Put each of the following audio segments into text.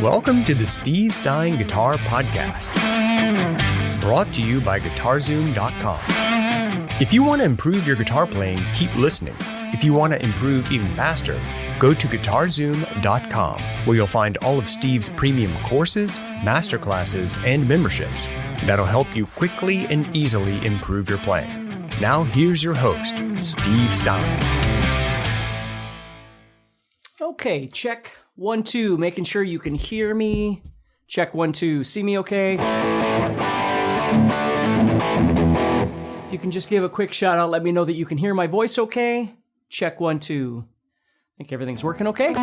Welcome to the Steve Stine Guitar Podcast, brought to you by GuitarZoom.com. If you want to improve your guitar playing, keep listening. If you want to improve even faster, go to GuitarZoom.com, where you'll find all of Steve's premium courses, masterclasses, and memberships that'll help you quickly and easily improve your playing. Now here's your host, Steve Stine. Okay, check 1, 2, making sure you can hear me. Check 1, 2, see me okay? If you can just give a quick shout out, let me know that you can hear my voice okay. Check 1, 2. I think everything's working okay.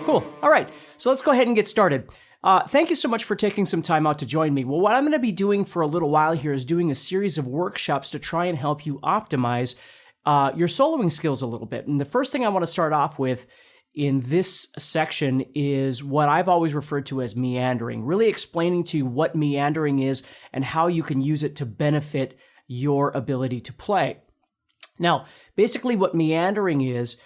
Cool. All right, so let's go ahead and get started. Thank you so much for taking some time out to join me. Well, what I'm going to be doing for a little while here is doing a series of workshops to try and help you optimize your soloing skills a little bit. And the first thing I want to start off with in this section is what I've always referred to as meandering, really explaining to you what meandering is and how you can use it to benefit your ability to play. Now, basically what meandering is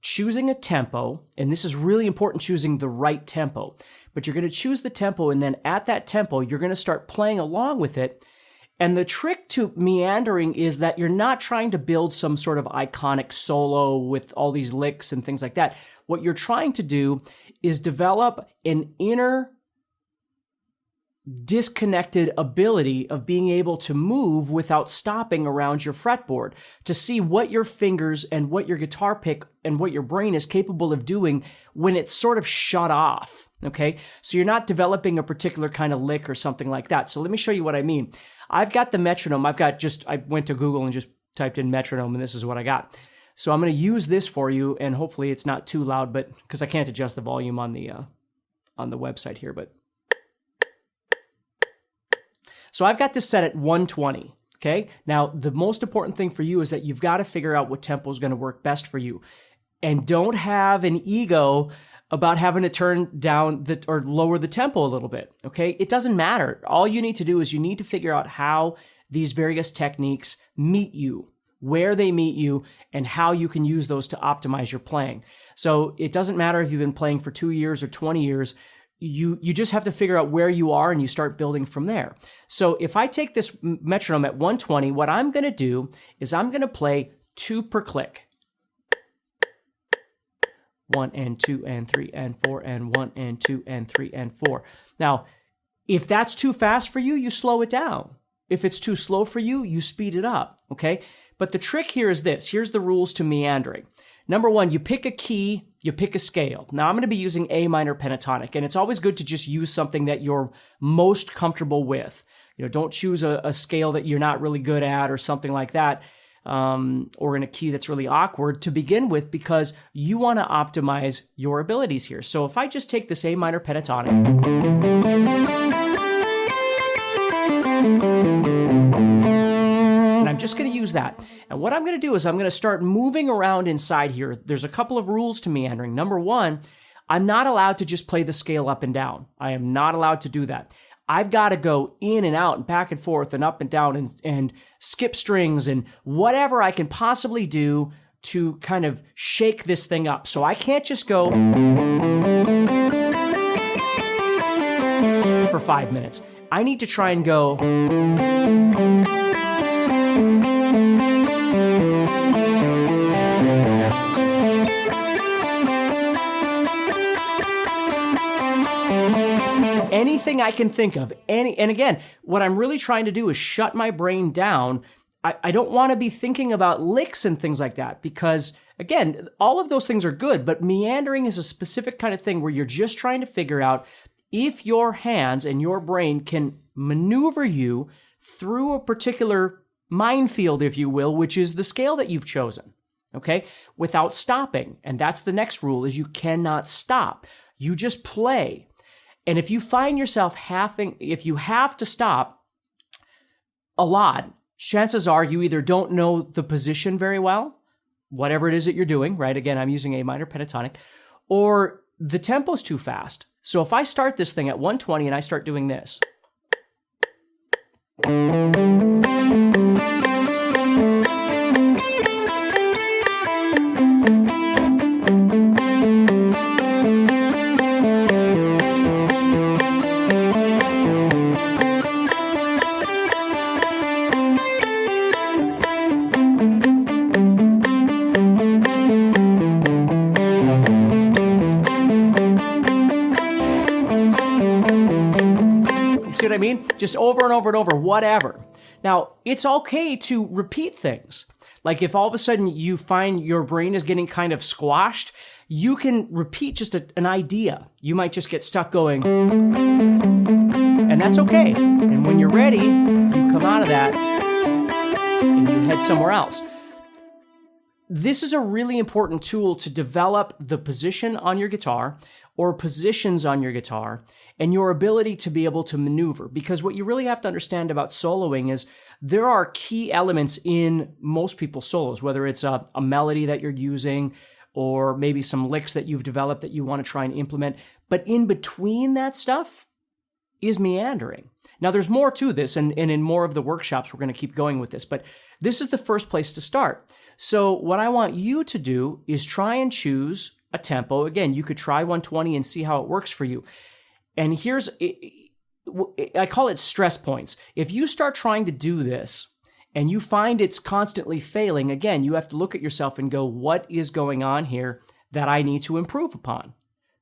choosing a tempo, and this is really important, choosing the right tempo. But you're going to choose the tempo, and then at that tempo, you're going to start playing along with it. And the trick to meandering is that you're not trying to build some sort of iconic solo with all these licks and things like that. What you're trying to do is develop an inner disconnected ability of being able to move without stopping around your fretboard, to see what your fingers and what your guitar pick and what your brain is capable of doing when it's sort of shut off, okay? So you're not developing a particular kind of lick or something like that. So let me show you what I mean. I've got the metronome. I went to Google and just typed in metronome, and this is what I got. So I'm going to use this for you, and hopefully it's not too loud, but because I can't adjust the volume on the website here, but. So I've got this set at 120, okay? Now, the most important thing for you is that you've got to figure out what tempo is going to work best for you. And don't have an ego about having to turn down or lower the tempo a little bit, okay? It doesn't matter. All you need to do is you need to figure out how these various techniques meet you, where they meet you, and how you can use those to optimize your playing. So it doesn't matter if you've been playing for 2 years or 20 years, you just have to figure out where you are and you start building from there. So if I take this metronome at 120, what I'm going to do is I'm going to play 2 per click. 1 and 2 and 3 and 4 and 1 and 2 and 3 and 4. Now, if that's too fast for you, you slow it down. If it's too slow for you, you speed it up, okay? But the trick here is this. Here's the rules to meandering. Number 1, you pick a key, you pick a scale. Now, I'm going to be using A minor pentatonic, and it's always good to just use something that you're most comfortable with. Don't choose a scale that you're not really good at or something like that, or in a key that's really awkward to begin with, because you want to optimize your abilities here. So if I just take this A minor pentatonic, and I'm just going to use that. And what I'm going to do is I'm going to start moving around inside here. There's a couple of rules to meandering. Number 1, I'm not allowed to just play the scale up and down. I am not allowed to do that. I've got to go in and out and back and forth and up and down and skip strings and whatever I can possibly do to kind of shake this thing up. So I can't just go for 5 minutes. I need to try and go anything I can think of. And again, what I'm really trying to do is shut my brain down. I don't want to be thinking about licks and things like that because, again, all of those things are good, but meandering is a specific kind of thing where you're just trying to figure out if your hands and your brain can maneuver you through a particular minefield, if you will, which is the scale that you've chosen, okay, without stopping. And that's the next rule, is you cannot stop. You just play. And if you find yourself if you have to stop a lot, chances are you either don't know the position very well, whatever it is that you're doing, right? Again, I'm using A minor pentatonic, or the tempo's too fast. So if I start this thing at 120 and I start doing this, see what I mean? Just over and over and over, whatever. Now, it's okay to repeat things. Like if all of a sudden you find your brain is getting kind of squashed, you can repeat just an idea. You might just get stuck going, and that's okay. And when you're ready, you come out of that and you head somewhere else. This is a really important tool to develop the position on your guitar or positions on your guitar and your ability to be able to maneuver. Because what you really have to understand about soloing is there are key elements in most people's solos, whether it's a melody that you're using or maybe some licks that you've developed that you want to try and implement. But in between that stuff is meandering. Now, there's more to this, and in more of the workshops, we're going to keep going with this, but this is the first place to start. So what I want you to do is try and choose a tempo. Again, you could try 120 and see how it works for you. And here's, I call it stress points. If you start trying to do this and you find it's constantly failing, again, you have to look at yourself and go, what is going on here that I need to improve upon?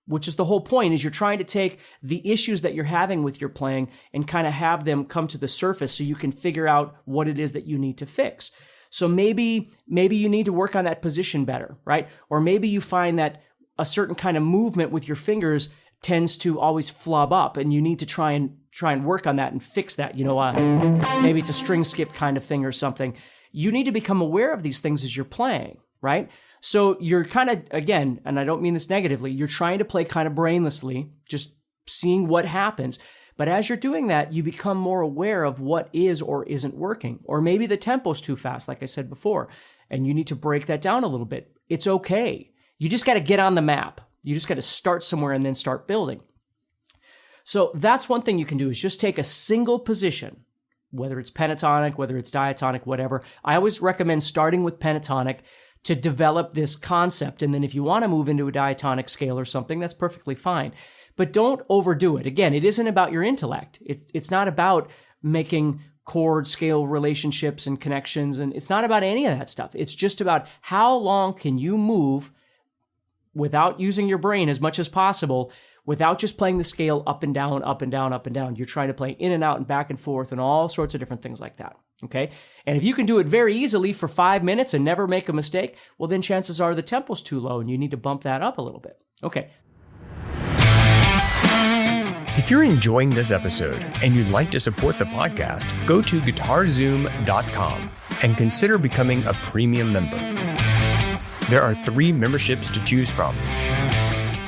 Which is the whole point, is you're trying to take the issues that you're having with your playing and kind of have them come to the surface so you can figure out what it is that you need to fix. So maybe you need to work on that position better, right? Or maybe you find that a certain kind of movement with your fingers tends to always flub up, and you need to try and work on that and fix that. Maybe it's a string skip kind of thing or something. You need to become aware of these things as you're playing, right? So you're kind of, again, and I don't mean this negatively, you're trying to play kind of brainlessly, just seeing what happens. But as you're doing that, you become more aware of what is or isn't working. Or maybe the tempo's too fast, like I said before, and you need to break that down a little bit. It's okay. You just got to get on the map. You just got to start somewhere and then start building. So that's one thing you can do, is just take a single position, whether it's pentatonic, whether it's diatonic, whatever. I always recommend starting with pentatonic to develop this concept. And then if you want to move into a diatonic scale or something, that's perfectly fine. But don't overdo it. Again, it isn't about your intellect. It's not about making chord scale relationships and connections, and it's not about any of that stuff. It's just about how long can you move without using your brain as much as possible, without just playing the scale up and down, up and down, up and down. You're trying to play in and out and back and forth and all sorts of different things like that. Okay? And if you can do it very easily for 5 minutes and never make a mistake, well, then chances are the tempo's too low and you need to bump that up a little bit. Okay. If you're enjoying this episode and you'd like to support the podcast, go to GuitarZoom.com and consider becoming a premium member. There are 3 memberships to choose from.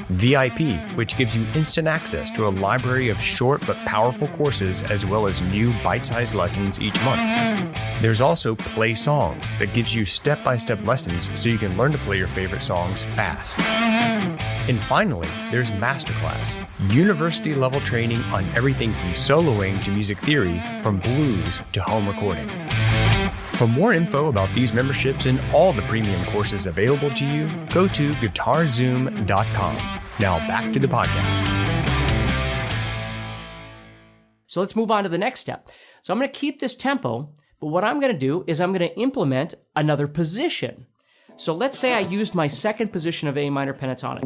VIP, which gives you instant access to a library of short but powerful courses as well as new bite-sized lessons each month. There's also Play Songs that gives you step-by-step lessons so you can learn to play your favorite songs fast. And finally, there's Masterclass, university-level training on everything from soloing to music theory, from blues to home recording. For more info about these memberships and all the premium courses available to you, go to GuitarZoom.com. Now back to the podcast. So let's move on to the next step. So I'm going to keep this tempo, but what I'm going to do is I'm going to implement another position. So let's say I used my second position of A minor pentatonic.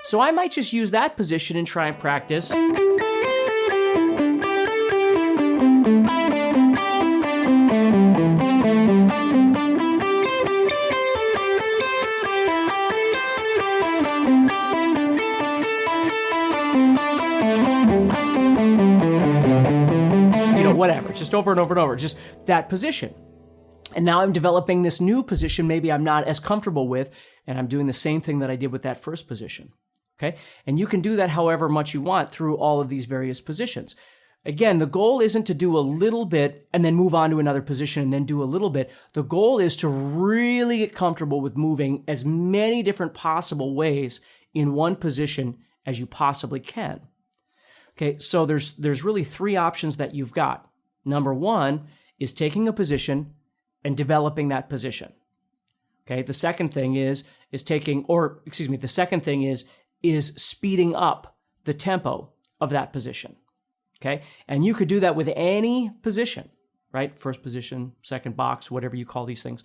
So I might just use that position and try and practice. Whatever, just over and over and over, just that position. And now I'm developing this new position maybe I'm not as comfortable with, and I'm doing the same thing that I did with that first position. Okay? And you can do that however much you want through all of these various positions. Again, the goal isn't to do a little bit and then move on to another position and then do a little bit. The goal is to really get comfortable with moving as many different possible ways in one position as you possibly can. Okay, so there's really 3 options that you've got. Number 1 is taking a position and developing that position. Okay, the second thing is speeding up the tempo of that position. Okay, and you could do that with any position, right? First position, second box, whatever you call these things.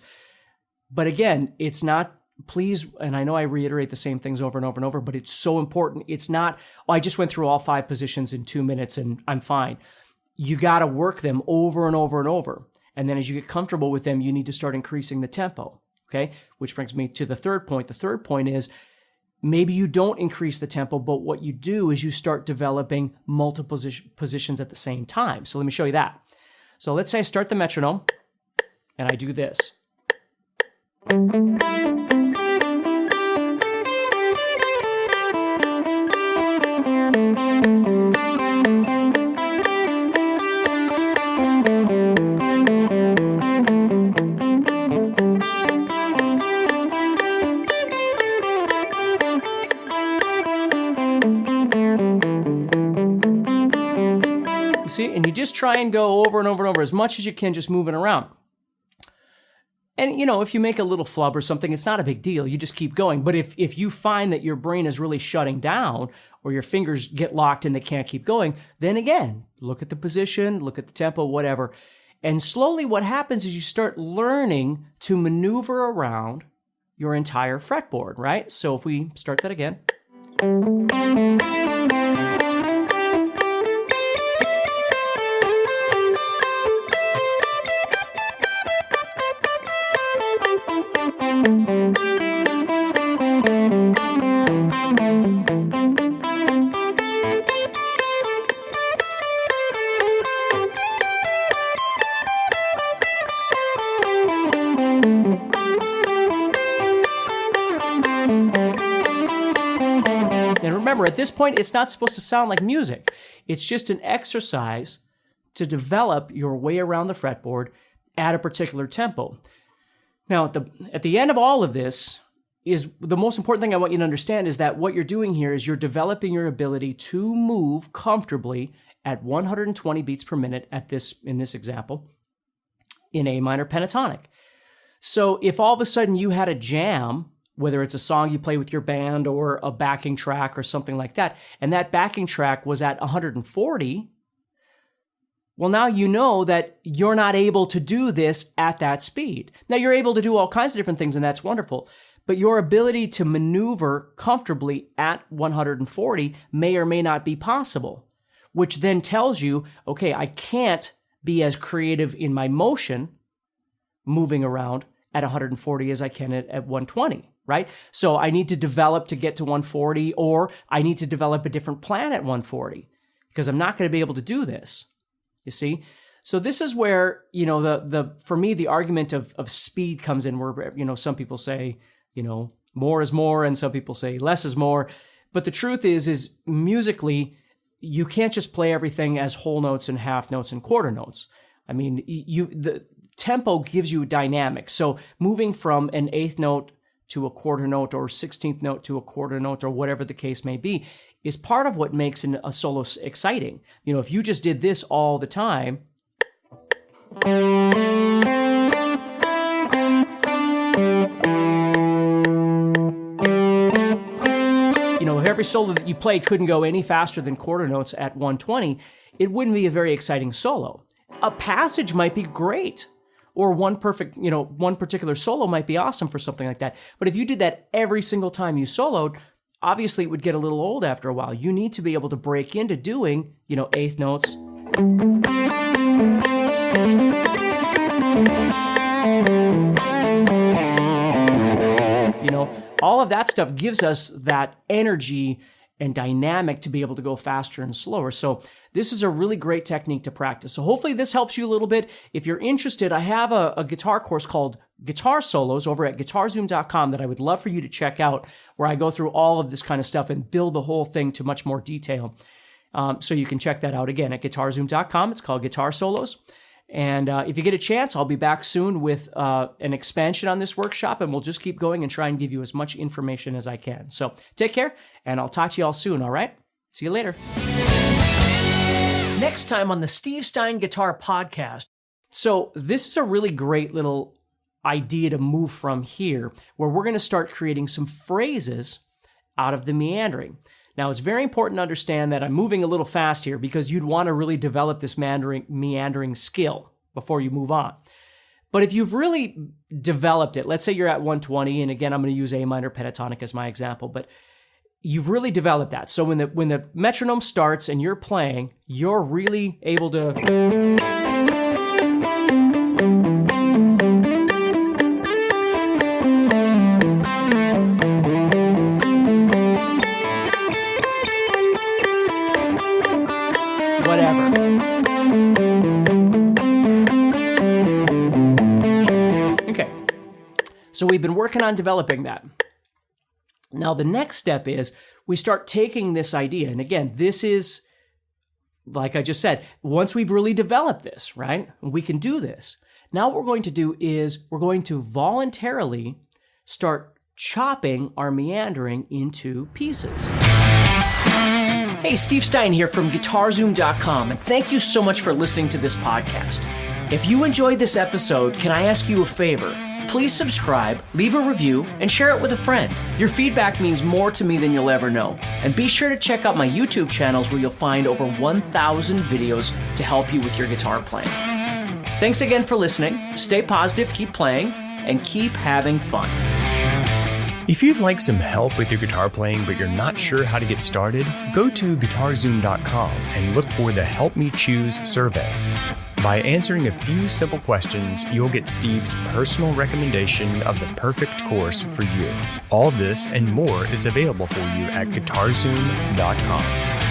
But again, it's not please, and I know I reiterate the same things over and over and over, but it's so important. It's not, I just went through all 5 positions in 2 minutes and I'm fine. You got to work them over and over and over. And then as you get comfortable with them, you need to start increasing the tempo. Okay, which brings me to the third point. The third point is maybe you don't increase the tempo, but what you do is you start developing multiple positions at the same time. So let me show you that. So let's say I start the metronome and I do this. See, and you just try and go over and over and over as much as you can, just moving around. And, if you make a little flub or something, it's not a big deal. You just keep going. But if you find that your brain is really shutting down or your fingers get locked and they can't keep going, then again, look at the position, look at the tempo, whatever. And slowly what happens is you start learning to maneuver around your entire fretboard, right? So if we start that again. And remember, at this point, it's not supposed to sound like music. It's just an exercise to develop your way around the fretboard at a particular tempo. Now, at the end of all of this, is the most important thing I want you to understand is that what you're doing here is you're developing your ability to move comfortably at 120 beats per minute in this example, in A minor pentatonic. So if all of a sudden you had a jam, whether it's a song you play with your band or a backing track or something like that, and that backing track was at 140, well, now you know that you're not able to do this at that speed. Now, you're able to do all kinds of different things, and that's wonderful, but your ability to maneuver comfortably at 140 may or may not be possible, which then tells you, okay, I can't be as creative in my motion moving around at 140 as I can at 120. Right? So I need to develop to get to 140, or I need to develop a different plan at 140 because I'm not going to be able to do this. You see? So this is where, for me, the argument of speed comes in where, some people say, more is more, and some people say less is more. But the truth is musically, you can't just play everything as whole notes and half notes and quarter notes. I mean, the tempo gives you dynamic. So moving from an eighth note to a quarter note or 16th note to a quarter note or whatever the case may be is part of what makes a solo exciting. If you just did this all the time, if every solo that you played couldn't go any faster than quarter notes at 120, it wouldn't be a very exciting solo. A passage might be great. Or one particular solo might be awesome for something like that. But if you did that every single time you soloed, obviously it would get a little old after a while. You need to be able to break into doing, eighth notes. All of that stuff gives us that energy and dynamic to be able to go faster and slower. So this is a really great technique to practice. So hopefully this helps you a little bit. If you're interested, I have a guitar course called Guitar Solos over at GuitarZoom.com that I would love for you to check out, where I go through all of this kind of stuff and build the whole thing to much more detail. So you can check that out again at GuitarZoom.com. It's called Guitar Solos. And if you get a chance, I'll be back soon with an expansion on this workshop, and we'll just keep going and try and give you as much information as I can. So take care, and I'll talk to you all soon, all right? See you later. Next time on the Steve Stine Guitar Podcast. So this is a really great little idea to move from here, where we're going to start creating some phrases out of the meandering. Now, it's very important to understand that I'm moving a little fast here because you'd want to really develop this meandering skill before you move on. But if you've really developed it, let's say you're at 120, and again, I'm going to use A minor pentatonic as my example, but you've really developed that. So when the metronome starts and you're playing, you're really able to... whatever. Okay, so we've been working on developing that. Now, the next step is we start taking this idea. And again, this is, like I just said, once we've really developed this, right? We can do this. Now what we're going to do is we're going to voluntarily start chopping our meandering into pieces. Hey, Steve Stine here from GuitarZoom.com, and thank you so much for listening to this podcast. If you enjoyed this episode, can I ask you a favor? Please subscribe, leave a review, and share it with a friend. Your feedback means more to me than you'll ever know. And be sure to check out my YouTube channels where you'll find over 1,000 videos to help you with your guitar playing. Thanks again for listening. Stay positive, keep playing, and keep having fun. If you'd like some help with your guitar playing but you're not sure how to get started, go to GuitarZoom.com and look for the Help Me Choose survey. By answering a few simple questions, you'll get Steve's personal recommendation of the perfect course for you. All this and more is available for you at GuitarZoom.com.